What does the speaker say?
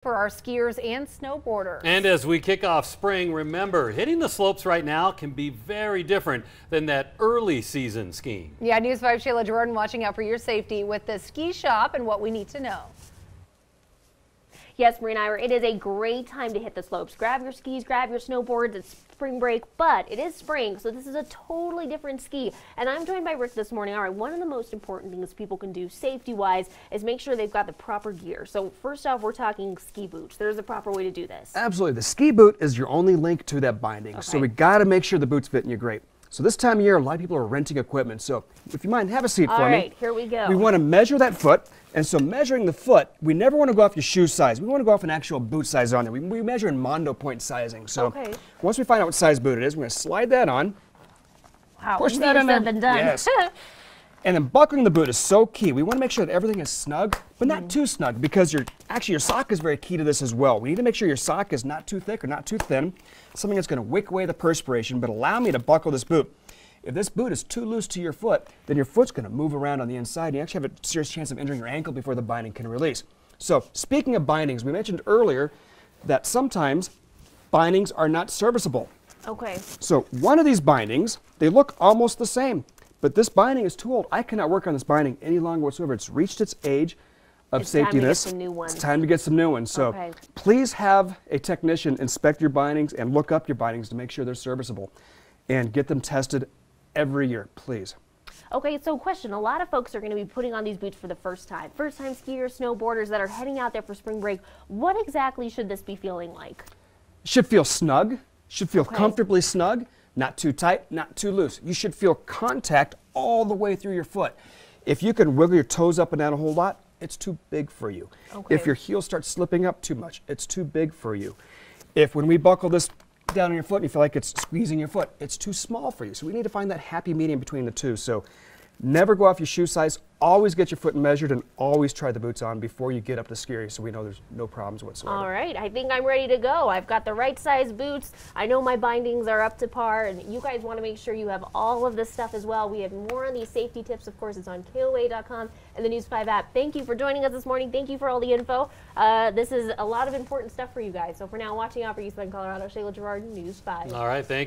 for our skiers and snowboarders. And as we kick off spring, remember, hitting the slopes right now can be very different than that early season skiing. Yeah, News 5 Sheila Jordan watching out for your safety with the ski shop and what we need to know. Yes, Marie and Ira, it is a great time to hit the slopes. Grab your skis, grab your snowboards. It's spring break, but it is spring, so this is a totally different ski. And I'm joined by Rick this morning. All right, one of the most important things people can do safety-wise is make sure they've got the proper gear. So first off, we're talking ski boots. There's a proper way to do this. Absolutely. The ski boot is your only link to that binding. Okay. So we got to make sure the boot's fitting you great. So this time of year, a lot of people are renting equipment. So if you mind, have a seat for me. All right, here we go. We want to measure that foot. And so measuring the foot, we never want to go off your shoe size. We want to go off an actual boot size on there. We measure in Mondo point sizing. So once we find out what size boot it is, we're going to slide that on. Wow, push that in there. Than done. Yes. And then buckling the boot is so key. We want to make sure that everything is snug, but not too snug, because your sock is very key to this as well. We need to make sure your sock is not too thick or not too thin, something that's going to wick away the perspiration, but allow me to buckle this boot. If this boot is too loose to your foot, then your foot's going to move around on the inside, and you actually have a serious chance of injuring your ankle before the binding can release. So speaking of bindings, we mentioned earlier that sometimes bindings are not serviceable. Okay. So one of these bindings, they look almost the same, but this binding is too old. I cannot work on this binding any longer whatsoever. It's reached its age of safetiness. It's time to get some new ones. So please have a technician inspect your bindings and look up your bindings to make sure they're serviceable, and get them tested every year, please. Okay, so question, a lot of folks are going to be putting on these boots for the first time skiers, snowboarders that are heading out there for spring break. What exactly should this be feeling like? Should feel snug, should feel comfortably snug, not too tight, not too loose. You should feel contact all the way through your foot. If you can wiggle your toes up and down a whole lot, it's too big for you. If your heel starts slipping up too much, it's too big for you. If when we buckle this down on your foot and you feel like it's squeezing your foot, it's too small for you. So we need to find that happy medium between the two. So never go off your shoe size. Always get your foot measured, and always try the boots on before you get up the ski area, so we know there's no problems whatsoever. All right, I think I'm ready to go. I've got the right size boots. I know my bindings are up to par, and you guys want to make sure you have all of this stuff as well. We have more on these safety tips. Of course, it's on KOA.com and the News 5 app. Thank you for joining us this morning. Thank you for all the info. This is a lot of important stuff for you guys. So for now, watching out for East Bend, Colorado, Sheila Jordan, News 5. All right, thank you.